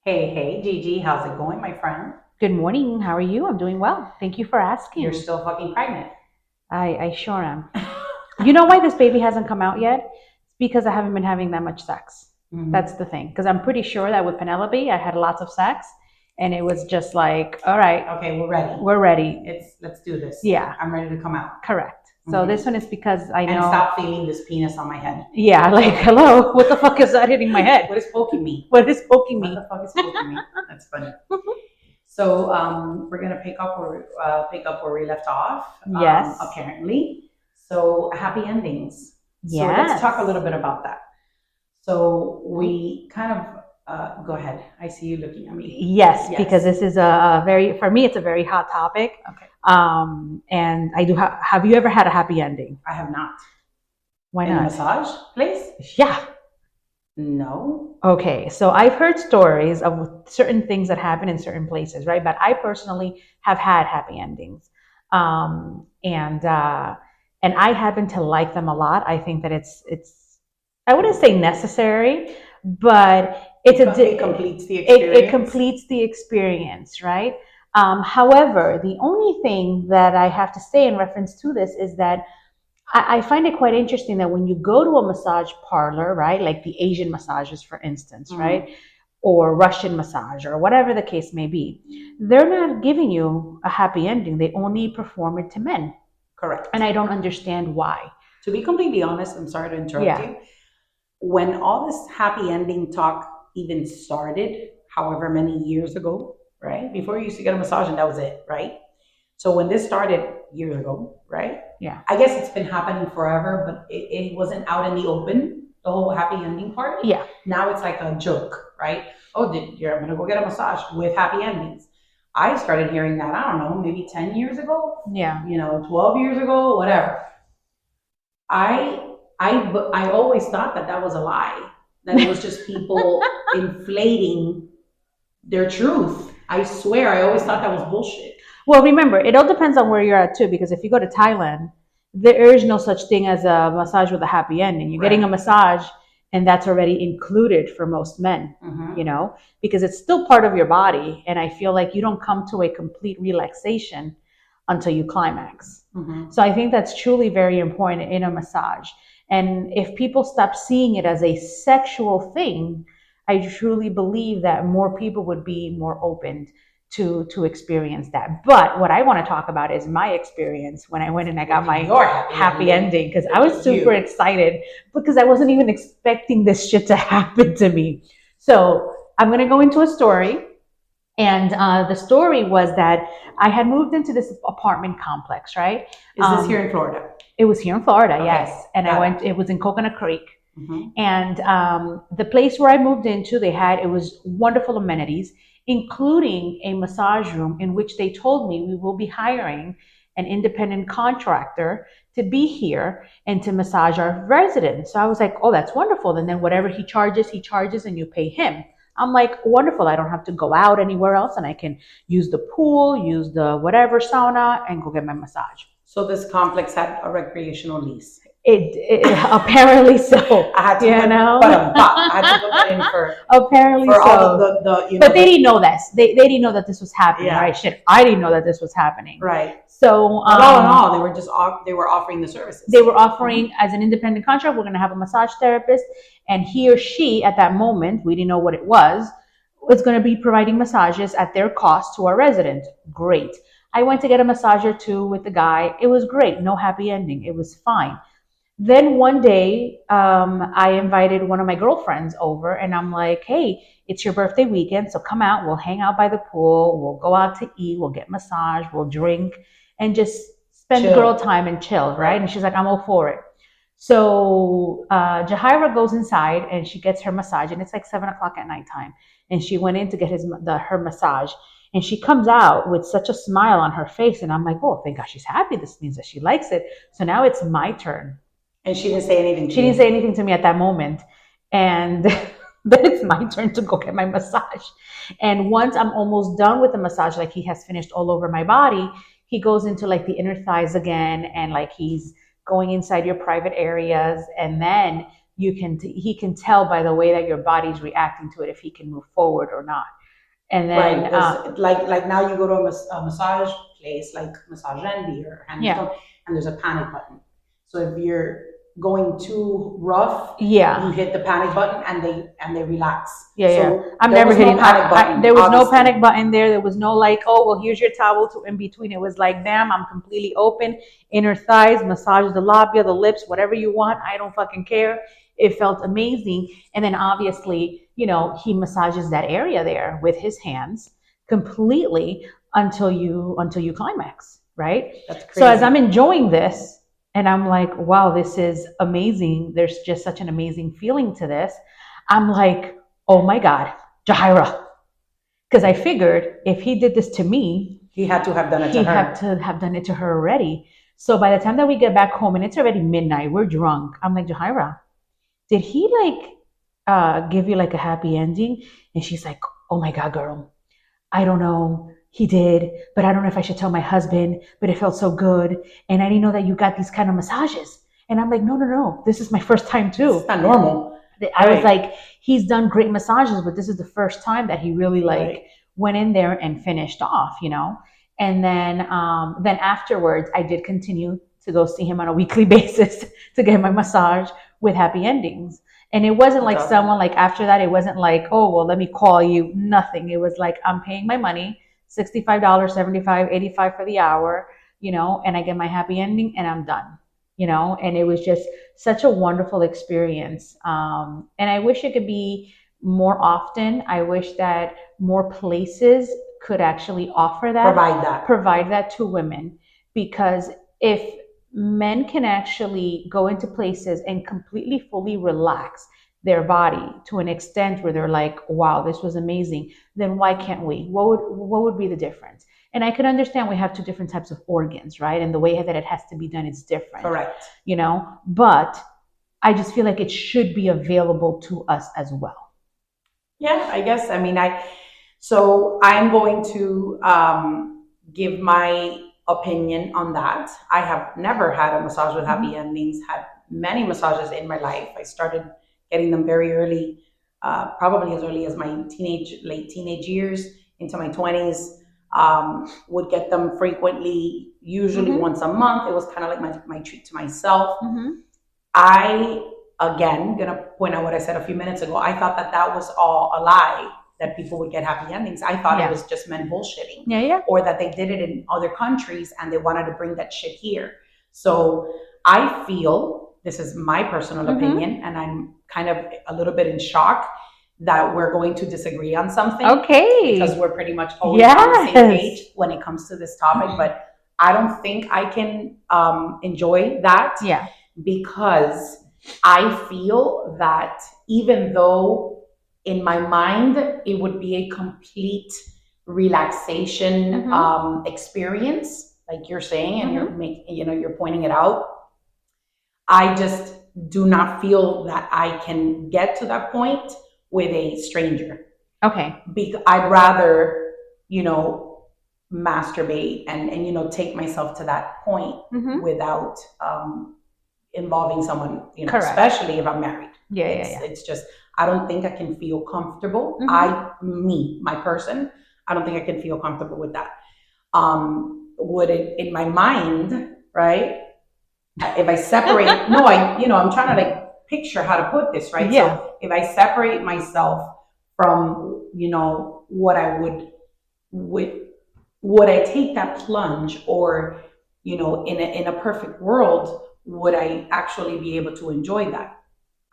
Hey, Gigi, how's it going, my friend? Good morning. How are you? I'm doing well. Thank you for You're asking. still fucking pregnant. I sure am. You know why this baby hasn't come out yet? It's because I haven't been having that much sex. That's Hmm. the thing. Because I'm pretty sure that with Penelope, I had lots of sex, and it was just like, all right, Okay, we're ready. we're ready. Let's do this. Yeah, I'm ready to come out. correct. So Hmm. this one is because I And know. stop feeling this penis on my head. Yeah, like, hello, what the fuck is that hitting my head? What is poking me? What is poking What me? the fuck is poking me? That's funny. So we're gonna pick up where we left off. Yes. Apparently. So happy endings. So let's Yes. talk a little bit about that. So we kind of go ahead. I see you looking at me. Yes, Yes. because this is a very, for me, it's a very hot topic. Okay. And I do have you ever had a happy ending? I have not. Why In a not? massage place? Yeah. No. Okay. So I've heard stories of certain things that happen in certain places, right? But I personally have had happy endings. And I happen to like them a lot. I think that it's I wouldn't say necessary, but It completes the experience. it completes the experience, right? However, the only thing that I have to say in reference to this is that I find it quite interesting that when you go to a massage parlor, right, like the Asian massages, for instance, right, or Russian massage, or whatever the case may be, they're not giving you a happy ending. They only perform it to men. Correct. And I don't understand why. To be completely honest, I'm sorry to interrupt Yeah. you. When all this happy ending talk even started, however many years ago, right? Before you used to get a massage and that was it, right? So when this started years ago, right? Yeah. I guess it's been happening forever, but it wasn't out in the open, the whole happy ending part. Yeah. Now it's like a joke, right? Oh, I'm gonna go get a massage with happy endings. I started hearing that, I don't know, maybe 10 years ago, Yeah. 12 years ago, whatever. I always thought that that was a lie, that it was just people inflating their truth. I swear, I always thought that was bullshit. Well, remember, it all depends on where you're at too, because if you go to Thailand, there is no such thing as a massage with a happy ending. You're getting a Right. massage, and that's already included for most men, Mhm. because it's still part of your body. And I feel like you don't come to a complete relaxation until you climax. Mhm. So I think that's truly very important in a massage. And if people stop seeing it as a sexual thing, I truly believe that more people would be more open to experience that. But what I want to talk about is my experience when I went and I got my Your happy ending, because I Look was at super you. excited because I wasn't even expecting this shit to happen to me. So I'm going to go into a story. And the story was that I had moved into this apartment complex, right? Is this here in Florida? It was here in Florida, Okay, yes. And I got went, it was in Coconut Creek. Mhm. And the place where I moved into, it was wonderful amenities, including a massage room in which they told me we will be hiring an independent contractor to be here and to massage our residents. So I was like, oh, that's wonderful. And then whatever he charges, and you pay him. I'm like, wonderful. I don't have to go out anywhere else, and I can use the pool, use the whatever sauna, and go get my massage. So this complex had a recreational lease. It apparently so. I had to I had to put that in Apparently for so. all the But they didn't know this. They didn't know that this was happening, Yeah. right? Shit, I didn't know that this was happening. Right. So But all in all, they were offering the services. they were offering as an independent contract, we're going to have a massage therapist, and he or she at that moment, we didn't know what it was going to be providing massages at their cost to our resident. Great. I went to get a massage or two with the guy. It was great. No happy ending. It was fine. Then one day, I invited one of my girlfriends over, and I'm like, hey, it's your birthday weekend, so come out. We'll hang out by the pool. We'll go out to eat. We'll get massage. We'll drink and just spend Chill. girl time and chill, right? And she's like, I'm all for it. So Jahira goes inside and she gets her massage, and it's like 7 o'clock at nighttime. And she went in to get her massage. And she comes out with such a smile on her face. And I'm like, oh, thank God she's happy. This means that she likes it. So now it's my turn. And she didn't say anything to She you. didn't say anything to me at that moment. And then it's my turn to go get my massage. And once I'm almost done with the massage, like he has finished all over my body, he goes into like the inner thighs again, and like he's going inside your private areas. And then he can tell by the way that your body's reacting to it if he can move forward or not. And then Right, because like now you go to a massage place like Massage Envy or yeah, and there's a panic button. So if you're going too rough, yeah, you hit the panic button and they relax. yeah, yeah. So I'm there never was hitting. no panic button, There was no obviously. panic button there. There was no like, oh well, here's your towel to in between. It was like, damn, I'm completely open. Inner thighs, massage the labia, the lips, whatever you want. I don't fucking care. It felt amazing. And then obviously, he massages that area there with his hands completely until you climax, right? That's So as I'm crazy. enjoying this, and I'm like, wow, this is amazing. There's just such an amazing feeling to this. I'm like, oh my God, Jahira. Because I figured if he did this to me, He had to have done it to he had her. to have done it to her already. So by the time that we get back home and it's already midnight, we're drunk. I'm like, Jahira, did he like give you like a happy ending? And she's like, oh my God, girl, I don't know. He did, but I don't know if I should tell my husband, but it felt so good. And I didn't know that you got these kind of massages. And I'm like, no, no, no. This is my first time too. It's not normal. I was Right. like, he's done great massages, but this is the first time that he really like Right. went in there and finished off. And then afterwards, I did continue to go see him on a weekly basis to get my massage with happy endings. And it wasn't That's like awesome. someone like after that, it wasn't like, oh, well, let me call you. Nothing. It was like, I'm paying my money, $65, 75, 85 for the hour, and I get my happy ending and I'm done. And it was just such a wonderful experience. And I wish it could be more often. I wish that more places could actually offer that, provide that to women, because if men can actually go into places and completely fully relax their body to an extent where they're like, wow, this was amazing, then why can't we? What would be the difference? And I could understand we have two different types of organs, right? And the way that it has to be done is different. Correct. But I just feel like it should be available to us as well. Yeah, I guess. I mean, so I'm going to give my opinion on that. I have never had a massage with happy endings, had many massages in my life. I started getting them very early, probably as early as my late teenage years into my 20s. Would get them frequently, usually once a month. It was kind of like my treat to myself. I, again, gonna point out what I said a few minutes ago. I thought that was all a lie, that people would get happy endings. I thought it was just men bullshitting. Yeah. Or that they did it in other countries and they wanted to bring that shit here. So I feel, this is my personal opinion, and I'm kind of a little bit in shock that we're going to disagree on something. Okay. Because we're pretty much always on the same page when it comes to this topic. But I don't think I can enjoy that. Yeah. Because I feel that even though in my mind it would be a complete relaxation experience, like you're saying, and you're pointing it out, I just do not feel that I can get to that point with a stranger. Okay. I'd rather, masturbate and take myself to that point without involving someone, especially if I'm married. Yeah. It's just, I don't think I can feel comfortable. My person, I don't think I can feel comfortable with that. Would it, in my mind, right? If I separate, I'm trying to like picture how to put this, right? Yeah. So if I separate myself from, what I would I take that plunge, or, in a perfect world, would I actually be able to enjoy that?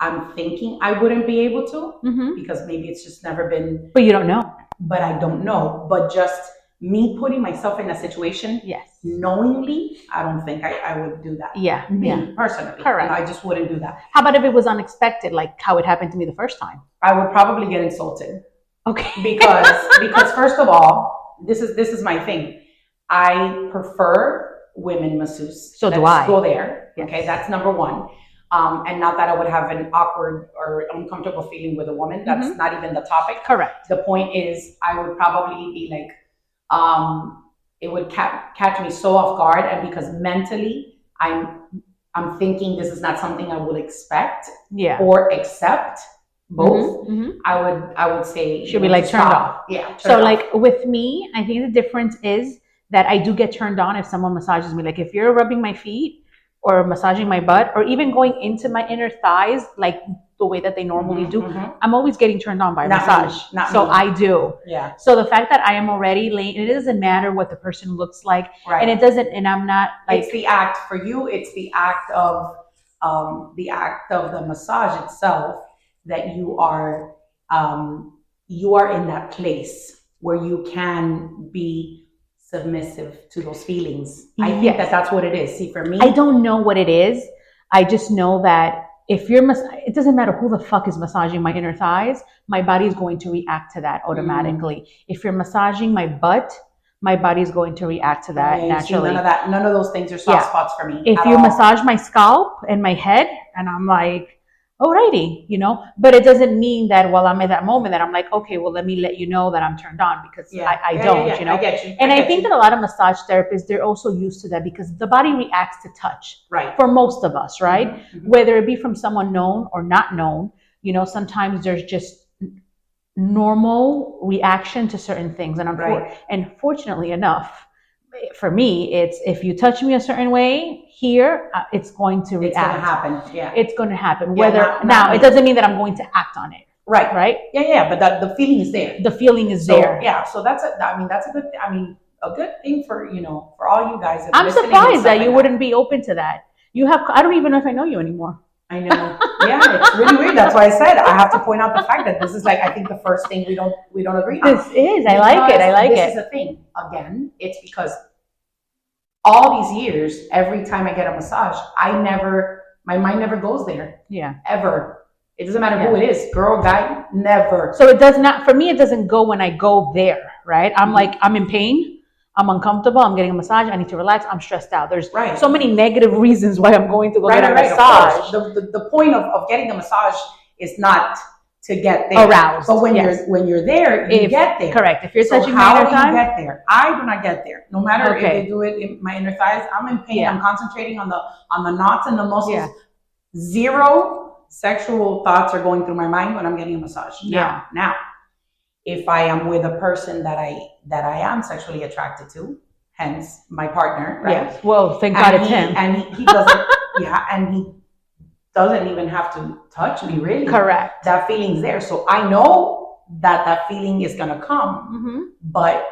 I'm thinking I wouldn't be able to, because maybe it's just never been. But you don't know. But I don't know. But just me putting myself in a situation, knowingly, I don't think I would do that. Yeah. Me personally. Correct. I just wouldn't do that. How about if it was unexpected, like how it happened to me the first time? I would probably get insulted. Okay. Because first of all, this is my thing. I prefer women masseuses. So do I. Go there. Yes. Okay, that's number one. And not that I would have an awkward or uncomfortable feeling with a woman. That's not even the topic. Correct. The point is, I would probably be like, it would catch me so off guard, and because mentally I'm thinking this is not something I would expect Yeah. or accept. Both. Mhm. I would say Should be like turned off. Yeah. So like with me, I think the difference is that I do get turned on if someone massages me. Like if you're rubbing my feet or massaging my butt or even going into my inner thighs, like the way that they normally do, I'm always getting turned on by massage. So I do. Yeah. So the fact that I am already laying, it doesn't matter what the person looks like, right. And it doesn't, and I'm not like, it's the act for you. It's the act of the massage itself that you are in that place where you can be submissive to those feelings. I think that's what it is. See, for me, I don't know what it is. I just know that if you're, it doesn't matter who the fuck is massaging my inner thighs, my body is going to react to that automatically. If you're massaging my butt, my body is going to react to that naturally. See, none of those things are soft spots for me. If you massage my scalp and my head, and I'm like, alrighty, but it doesn't mean that while I'm at that moment that I'm like, okay, well, let me let you know that I'm turned on, because I don't. I get you. And I think that a lot of massage therapists, they're also used to that because the body reacts to touch, right? For most of us, right? Whether it be from someone known or not known, sometimes there's just normal reaction to certain things. And fortunately enough, for me, it's if you touch me a certain way here, it's going to react. It's going to happen. Yeah, it's going to happen. It doesn't mean that I'm going to act on it. Right. Yeah. But the feeling is there. The feeling is there. Yeah. So that's a good. A good thing for for all you guys. I'm surprised that you wouldn't be open to that. I don't even know if I know you anymore. I know. Yeah, it's really weird. That's why I said I have to point out the fact that this is like, I think the first thing we don't agree on. This is. I like it. This is the thing. Again, it's because all these years, every time I get a massage, my mind never goes there. Yeah. Ever. It doesn't matter who it is, girl, guy, never. So it does not, for me, it doesn't go when I go there, right? I'm like, I'm in pain. I'm uncomfortable. I'm getting a massage. I need to relax. I'm stressed out. There's so many negative reasons why I'm going to go get a massage. The point of getting a massage is not to get there. Aroused. But when you're there, you get there. Correct. If you're touching my inner thigh, how do you get there? I do not get there. No matter if they do it in my inner thighs, I'm in pain. I'm concentrating on the knots and the muscles. Yeah. Zero sexual thoughts are going through my mind when I'm getting a massage. Now, if I am with a person that I am sexually attracted to, hence my partner, right? Yes. Well, thank God it's him. And he doesn't, and he doesn't even have to touch me, really. Correct. That feeling's there. So I know that feeling is going to come, but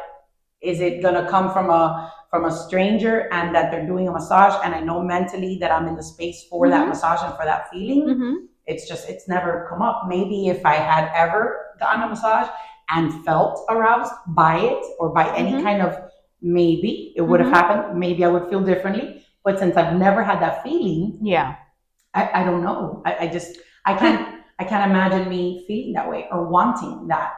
is it going to come from a stranger and that they're doing a massage and I know mentally that I'm in the space for that massage and for that feeling? It's never come up. Maybe if I had ever gotten a massage and felt aroused by it or by any kind of, maybe it would have happened. Maybe I would feel differently. But since I've never had that feeling, I don't know. I can't imagine me feeling that way or wanting that.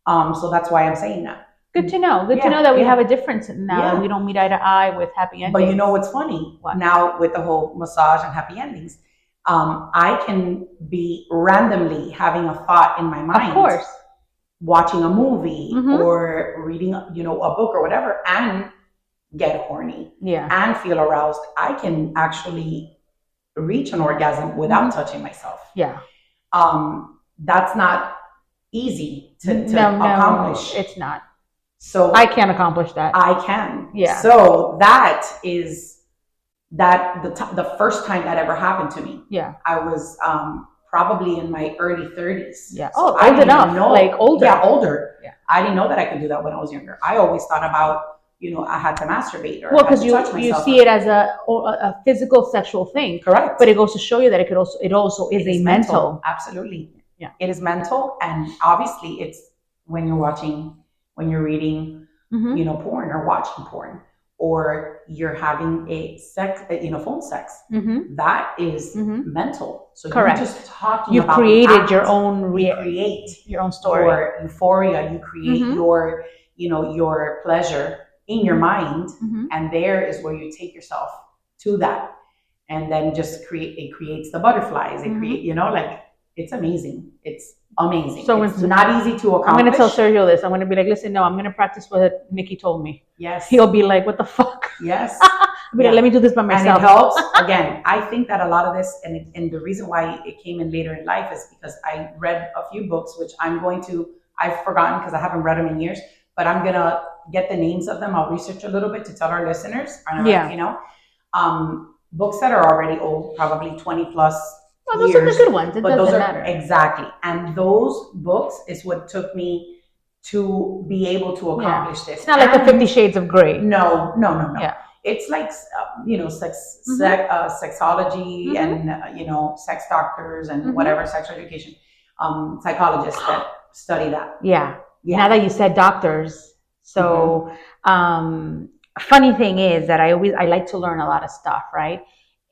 So that's why I'm saying that. Good to know. Good to know that we have a difference now that we don't meet eye to eye with happy endings. But you know what's funny? Now with the whole massage and happy endings, I can be randomly having a thought in my mind. Of course. Watching a movie or reading, a book or whatever, and get horny and feel aroused. I can actually reach an orgasm without touching myself. Yeah. That's not easy to accomplish. No, it's not. So I can't accomplish that. I can. Yeah. So that is the first time that ever happened to me. Yeah. I was probably in my early 30s. Yeah. So old enough. Older. Yeah, older. Yeah. I didn't know that I could do that when I was younger. I always thought about, I had to masturbate or because you see it as a physical sexual thing. Correct. But it goes to show you that it also is a mental. Absolutely. Yeah. It is mental, and obviously it's when you're reading, porn or watching porn, or you're having a phone sex. That is mental. So correct. You're just talking You've about created your own create your own story. Your euphoria. You create your pleasure in your mind, and there is where you take yourself to that, and then just creates the butterflies. It create, it's amazing. It's amazing. So it's not easy to accomplish. I'm going to tell Sergio this. I'm going to be like, listen, no, I'm going to practice what Nikki told me. Yes. He'll be like, what the fuck? Yes. Yeah. Let me do this by myself. And it helps. Again, I think that a lot of this, and the reason why it came in later in life is because I read a few books, which I've forgotten because I haven't read them in years, but I'm going to get the names of them. I'll research a little bit to tell our listeners, books that are already old, probably 20 plus well, those years. are the good ones. It doesn't matter. Exactly. And those books is what took me to be able to accomplish this. It's not like the 50 Shades of Grey. No. Yeah. It's like, sexology and, sex doctors and whatever, sexual education, psychologists that study that. Yeah. Now that you said doctors. So, funny thing is that I like to learn a lot of stuff, right?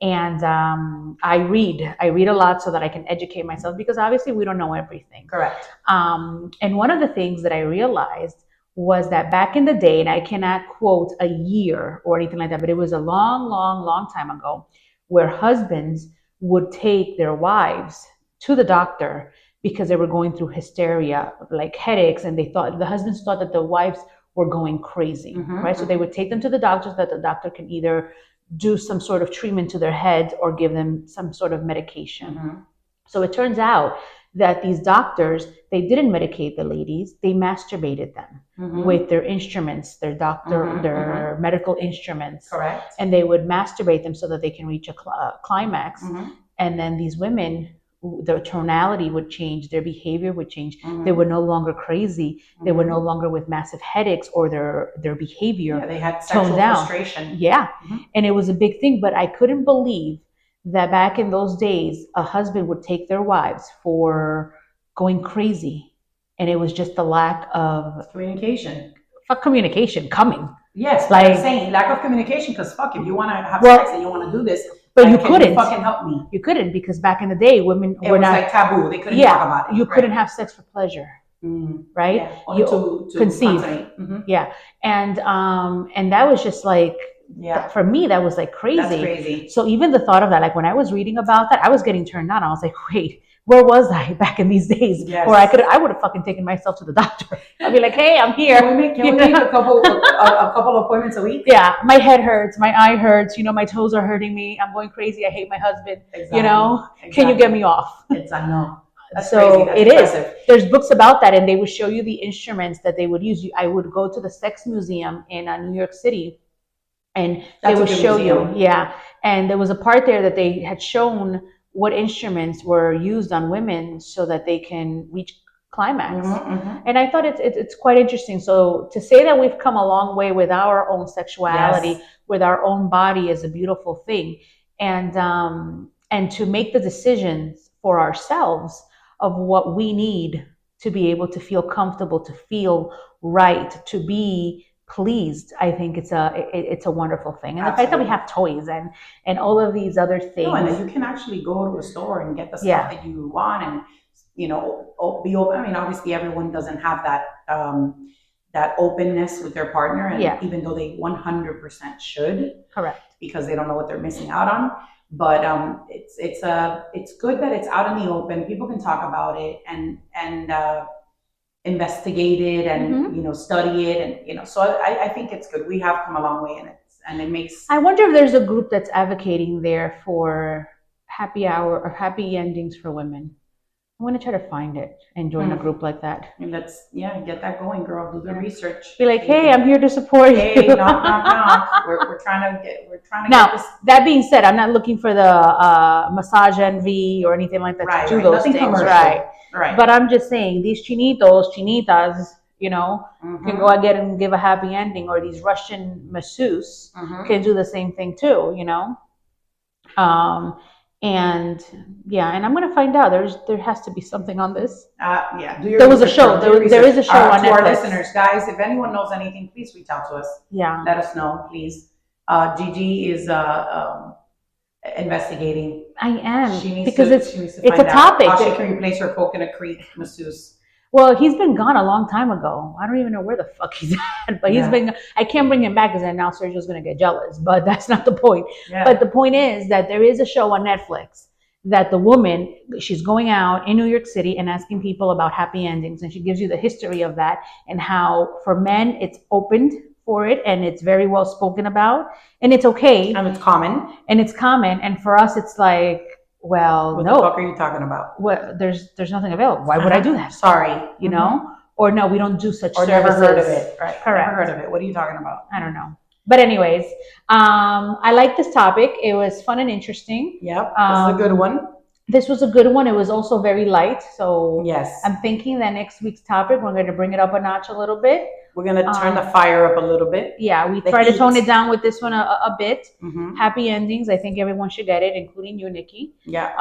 And I read a lot so that I can educate myself because obviously we don't know everything. Correct. And one of the things that I realized was that back in the day, and I cannot quote a year or anything like that, but it was a long time ago, where husbands would take their wives to the doctor because they were going through hysteria, like headaches, and the husbands thought that the wives were going crazy, right? So they would take them to the doctor so that the doctor can either do some sort of treatment to their head or give them some sort of medication. So it turns out that these doctors, they didn't medicate the ladies, they masturbated them with their instruments, their medical instruments. Correct. And they would masturbate them so that they can reach a climax. And then these women, their tonality would change, their behavior would change. They were no longer crazy. They were no longer with massive headaches or their behavior. Yeah, they had sexual frustration. Yeah. And it was a big thing, but I couldn't believe that back in those days, a husband would take their wives for going crazy. And it was just the lack of communication. Fuck communication coming. Yes, like I'm saying, lack of communication, because fuck, if you want to have sex and you want to do this, but you couldn't. You fucking help me. You couldn't, because back in the day, women were not like taboo. They couldn't talk about it. You couldn't have sex for pleasure. Right? Yeah. Only to conceive. Yeah. And that was just like, for me, that was like crazy. That's crazy. So even the thought of that, like when I was reading about that, I was getting turned on. I was like, wait, where was I back in these days? Yes. Or I would have fucking taken myself to the doctor. I'd be like, hey, I'm here. Can we make a couple appointments a week? Yeah, my head hurts, my eye hurts, my toes are hurting me. I'm going crazy. I hate my husband. Exactly. Can you get me off? I know. That's so crazy. That's impressive. There's books about that, and they would show you the instruments that they would use. I would go to the Sex Museum in New York City, and they would show you. Yeah, and there was a part there that they had shown what instruments were used on women so that they can reach climax. And I thought it's quite interesting. So to say that we've come a long way with our own sexuality, with our own body, is a beautiful thing, and to make the decisions for ourselves of what we need to be able to feel comfortable, to feel right, to be pleased. I think it's a wonderful thing. And the fact that we have toys and all of these other things. No, and that you can actually go to a store and get the stuff that you want and, be open. I mean, obviously everyone doesn't have that openness with their partner. And even though they 100% should. Correct. Because they don't know what they're missing out on. But it's good that it's out in the open. People can talk about it and investigate it and study it and so I think it's good. We have come a long way and it makes. I wonder if there's a group that's advocating there for happy hour or happy endings for women. I'm going to try to find it and join a group like that. And let's get that going, girl. Do the research. Be like, hey, I'm here to support you. Hey, knock. We're trying to get now, this. That being said, I'm not looking for the massage envy or anything like that to do those Nothing things, commercial. Right. But I'm just saying, these chinitas, can go out and give a happy ending, or these Russian masseuses can do the same thing too, And I'm going to find out. There has to be something on this. There was a show. There is a show on Netflix. To our listeners, guys, if anyone knows anything, please reach out to us. Yeah. Let us know, please. Gigi is investigating. I am. She needs because to it's find a topic. How she can replace her Coconut Creek masseuse. Well, he's been gone a long time ago. I don't even know where the fuck he's at, but he's been. I can't bring him back because then now Sergio's going to get jealous. But that's not the point. Yeah. But the point is that there is a show on Netflix that the woman, she's going out in New York City and asking people about happy endings, and she gives you the history of that and how for men it's opened for it, and it's very well spoken about, and it's okay, And it's common. and for us it's like, well, What no, the fuck are you talking about? what, there's nothing available. Why would I do that? Sorry. You know? Or no, we don't do such Or services. never heard of it. Right. Correct. Never heard of it. What are you talking about? I don't know. But anyways, I like this topic. It was fun and interesting. Yep. This is a good one. This was a good one. It was also very light. So yes, I'm thinking that next week's topic, we're going to bring it up a notch a little bit. We're going to turn the fire up a little bit. Yeah, we try to tone it down with this one a bit. Mm-hmm. Happy endings. I think everyone should get it, including you, Nikki. Yeah.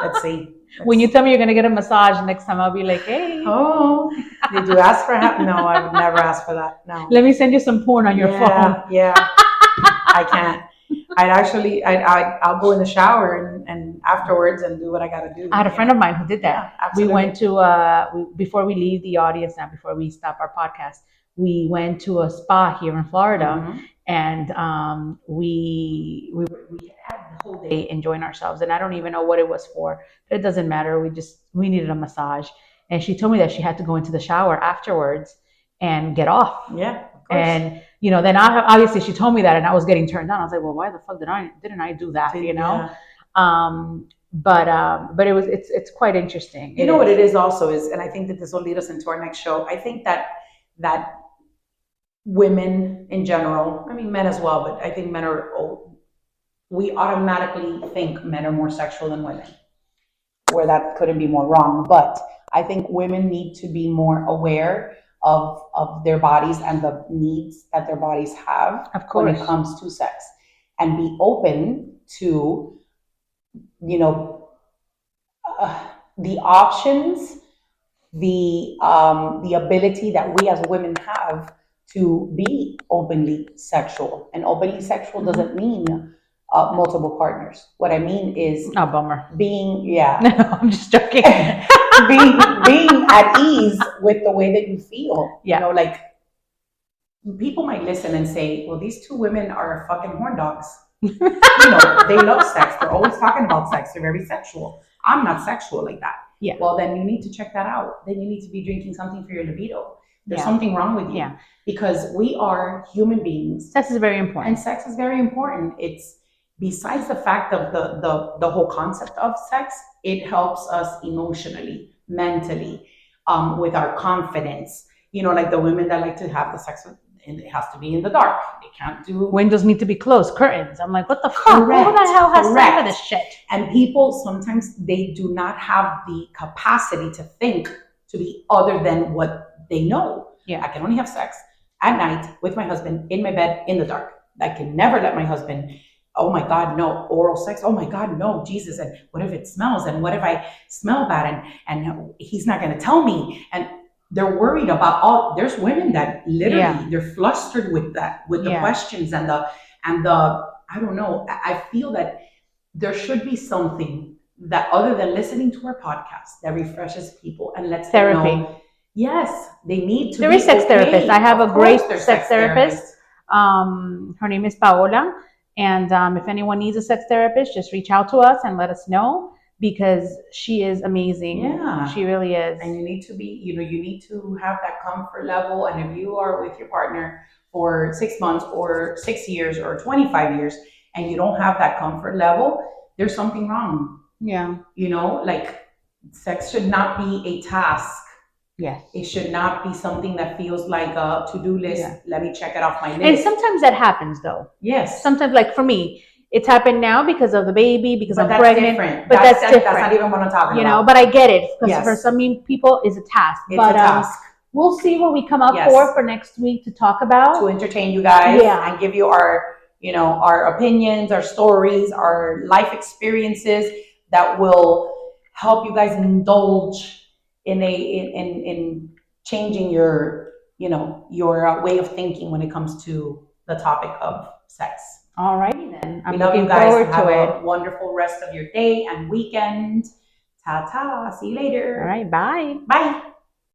Let's see. When you tell me you're going to get a massage next time, I'll be like, hey. Oh, did you ask for help? No, I would never ask for that. No. Let me send you some porn on your phone. Yeah. I can't. I'll go in the shower and afterwards and do what I got to do. I had a friend of mine who did that. Yeah, we went to, before we leave the audience now, before we stop our podcast, we went to a spa here in Florida, and we had the whole day enjoying ourselves. And I don't even know what it was for, but it doesn't matter. We needed a massage. And she told me that she had to go into the shower afterwards and get off. Yeah. And then obviously she told me that, and I was getting turned on. I was like, well, why the fuck didn't I do that? Yeah. But it's quite interesting. You know what it is also is, and I think that this will lead us into our next show. I think that women in general, I mean men as well, but I think we automatically think men are more sexual than women, where that couldn't be more wrong. But I think women need to be more aware of their bodies and the needs that their bodies have when it comes to sex, and be open to, the options, the ability that we as women have to be openly sexual. And openly sexual doesn't mean multiple partners. What I mean is, oh, bummer. No, I'm just joking. being at ease with the way that you feel. Yeah. Like people might listen and say, well, these two women are fucking horn dogs. They love sex. They're always talking about sex. They're very sexual. I'm not sexual like that. Yeah. Well, then you need to check that out. Then you need to be drinking something for your libido. There's something wrong with you. Yeah. Because we are human beings. Sex is very important. And sex is very important. It's besides the fact of the whole concept of sex, it helps us emotionally, mentally, with our confidence. Like the women that like to have the sex with, and it has to be in the dark. They can't do... Windows need to be closed, curtains. I'm like, what the fuck? Who the hell has time for this shit? And people, sometimes they do not have the capacity to think to be other than what they know. Yeah. I can only have sex at night with my husband in my bed in the dark. I can never let my husband... Oh my God, no, oral sex. Oh my God, no, Jesus. And what if it smells? And what if I smell bad? And he's not going to tell me. And they're worried about there's women that literally, they're flustered with that, with the questions and the, I don't know. I feel that there should be something that other than listening to our podcast that refreshes people and lets them know. Yes, they need to. There is sex therapists. I have a great sex therapist. Her name is Paola. And if anyone needs a sex therapist, just reach out to us and let us know, because she is amazing. Yeah. She really is. And you need to be, you need to have that comfort level. And if you are with your partner for 6 months or 6 years or 25 years and you don't have that comfort level, there's something wrong. Yeah. Like sex should not be a task. Yes. It should not be something that feels like a to-do list. Yeah. Let me check it off my list. And sometimes that happens though. Yes. Sometimes, like for me, it's happened now because of the baby, because I'm pregnant. Different. But that's different. That's not even what I'm talking about. But I get it. Because for some people, it's a task. It's a task. We'll see what we come up for next week to talk about. To entertain you guys and give you our, our opinions, our stories, our life experiences that will help you guys indulge in changing your way of thinking when it comes to the topic of sex. All righty then. I'm looking forward to it. Have a wonderful rest of your day and weekend. Ta-ta. See you later. All right. Bye. Bye.